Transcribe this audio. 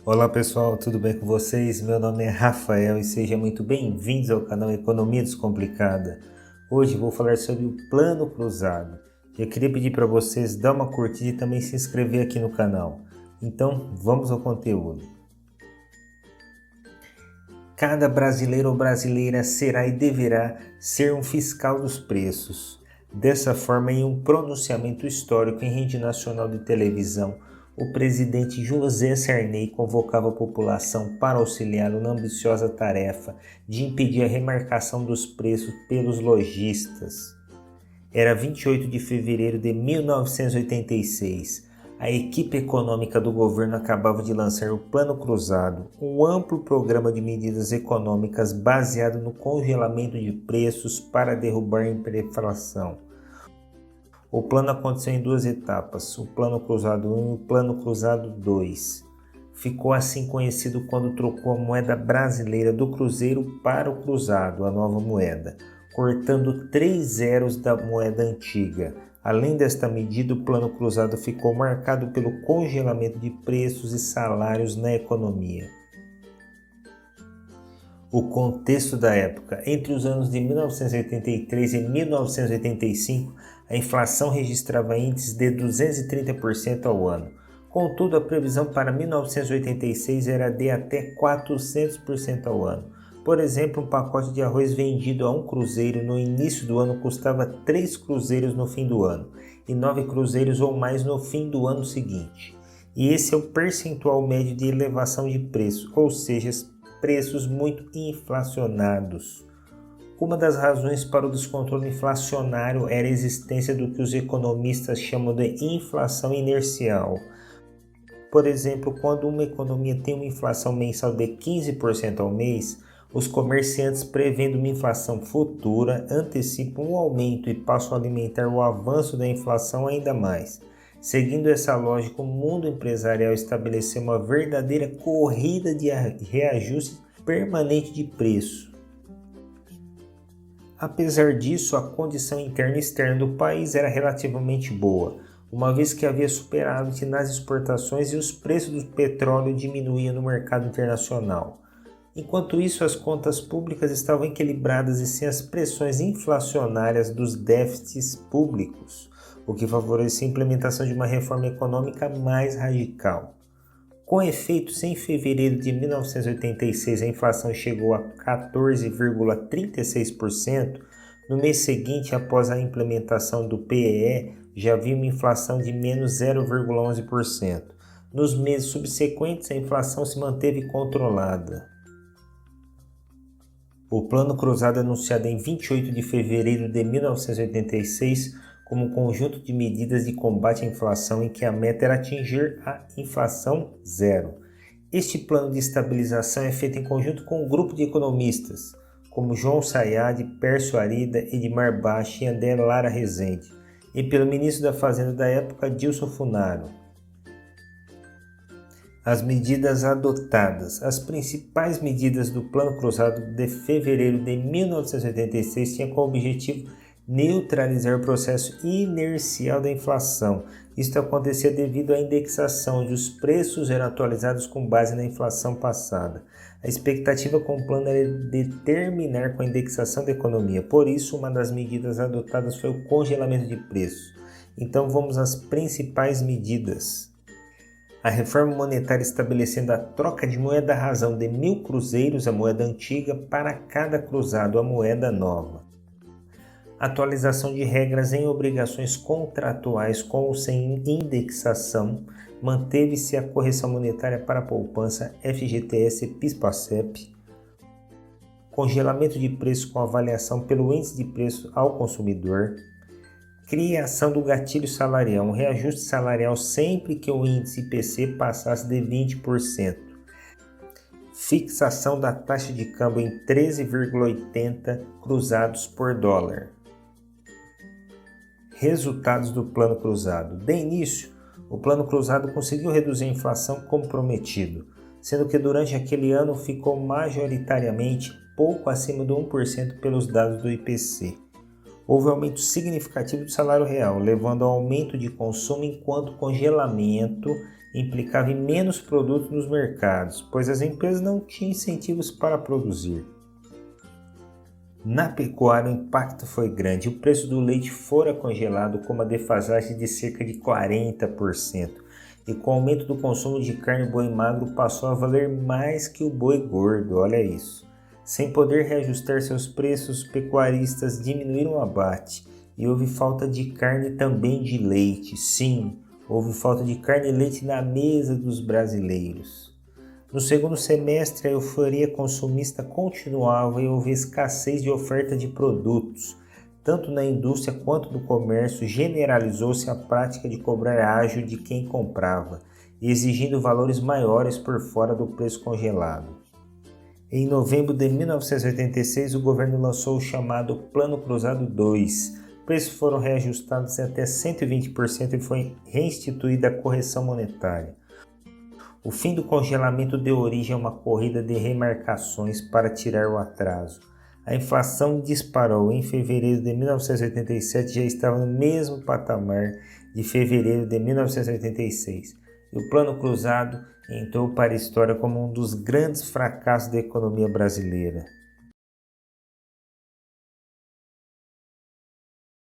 Olá pessoal, tudo bem com vocês? Meu nome é Rafael e sejam muito bem-vindos ao canal Economia Descomplicada. Hoje vou falar sobre o Plano Cruzado. Eu queria pedir para vocês dar uma curtida e também se inscrever aqui no canal. Então vamos ao conteúdo. Cada brasileiro ou brasileira será e deverá ser um fiscal dos preços. Dessa forma, em um pronunciamento histórico em rede nacional de televisão, o presidente José Sarney convocava a população para auxiliá-lo na ambiciosa tarefa de impedir a remarcação dos preços pelos lojistas. Era 28 de fevereiro de 1986. A equipe econômica do governo acabava de lançar o Plano Cruzado, um amplo programa de medidas econômicas baseado no congelamento de preços para derrubar a inflação. O plano aconteceu em duas etapas, o Plano Cruzado 1 e o Plano Cruzado 2. Ficou assim conhecido quando trocou a moeda brasileira do cruzeiro para o cruzado, a nova moeda, cortando 3 zeros da moeda antiga. Além desta medida, o Plano Cruzado ficou marcado pelo congelamento de preços e salários na economia. O contexto da época. Entre os anos de 1983 e 1985, a inflação registrava índices de 230% ao ano. Contudo, a previsão para 1986 era de até 400% ao ano. Por exemplo, um pacote de arroz vendido a um cruzeiro no início do ano custava 3 cruzeiros no fim do ano e 9 cruzeiros ou mais no fim do ano seguinte. E esse é o percentual médio de elevação de preço, ou seja, preços muito inflacionados. Uma das razões para o descontrole inflacionário era a existência do que os economistas chamam de inflação inercial. Por exemplo, quando uma economia tem uma inflação mensal de 15% ao mês, os comerciantes, prevendo uma inflação futura, antecipam um aumento e passam a alimentar o avanço da inflação ainda mais. Seguindo essa lógica, o mundo empresarial estabeleceu uma verdadeira corrida de reajuste permanente de preço. Apesar disso, a condição interna e externa do país era relativamente boa, uma vez que havia superávit nas exportações e os preços do petróleo diminuíam no mercado internacional. Enquanto isso, as contas públicas estavam equilibradas e sem as pressões inflacionárias dos déficits públicos, o que favorecia a implementação de uma reforma econômica mais radical. Com efeito, se em fevereiro de 1986 a inflação chegou a 14,36%, no mês seguinte, após a implementação do PEE, já havia uma inflação de menos 0,11%. Nos meses subsequentes, a inflação se manteve controlada. O Plano Cruzado, anunciado em 28 de fevereiro de 1986, como um conjunto de medidas de combate à inflação em que a meta era atingir a inflação zero. Este plano de estabilização é feito em conjunto com um grupo de economistas, como João Sayad, Pércio Arida, Edmar Bach e André Lara Rezende, e pelo ministro da Fazenda da época, Dilson Funaro. As medidas adotadas. As principais medidas do Plano Cruzado de fevereiro de 1986 tinham como objetivo neutralizar o processo inercial da inflação. Isto acontecia devido à indexação, onde os preços eram atualizados com base na inflação passada. A expectativa com o plano era de terminar com a indexação da economia. Por isso, uma das medidas adotadas foi o congelamento de preços. Então, vamos às principais medidas. A reforma monetária estabelecendo a troca de moeda-razão de 1.000 cruzeiros, a moeda antiga, para cada cruzado, a moeda nova. Atualização de regras em obrigações contratuais com ou sem indexação. Manteve-se a correção monetária para a poupança FGTS PIS/PASEP. Congelamento de preços com avaliação pelo índice de preço ao consumidor. Criação do gatilho salarial, um reajuste salarial sempre que o índice IPC passasse de 20%. Fixação da taxa de câmbio em 13,80 cruzados por dólar. Resultados do Plano Cruzado. De início, o Plano Cruzado conseguiu reduzir a inflação como prometido, sendo que durante aquele ano ficou majoritariamente pouco acima do 1% pelos dados do IPC. Houve aumento significativo do salário real, levando ao aumento de consumo enquanto congelamento implicava em menos produtos nos mercados, pois as empresas não tinham incentivos para produzir. Na pecuária, o impacto foi grande. O preço do leite fora congelado com uma defasagem de cerca de 40%. E com o aumento do consumo de carne, o boi magro passou a valer mais que o boi gordo, olha isso. Sem poder reajustar seus preços, os pecuaristas diminuíram o abate e houve falta de carne e também de leite. Sim, houve falta de carne e leite na mesa dos brasileiros. No segundo semestre, a euforia consumista continuava e houve escassez de oferta de produtos. Tanto na indústria quanto no comércio, generalizou-se a prática de cobrar ágio de quem comprava, exigindo valores maiores por fora do preço congelado. Em novembro de 1986, o governo lançou o chamado Plano Cruzado 2. Preços foram reajustados em até 120% e foi reinstituída a correção monetária. O fim do congelamento deu origem a uma corrida de remarcações para tirar o atraso. A inflação disparou. Em fevereiro de 1987 já estava no mesmo patamar de fevereiro de 1986. E o Plano Cruzado entrou para a história como um dos grandes fracassos da economia brasileira.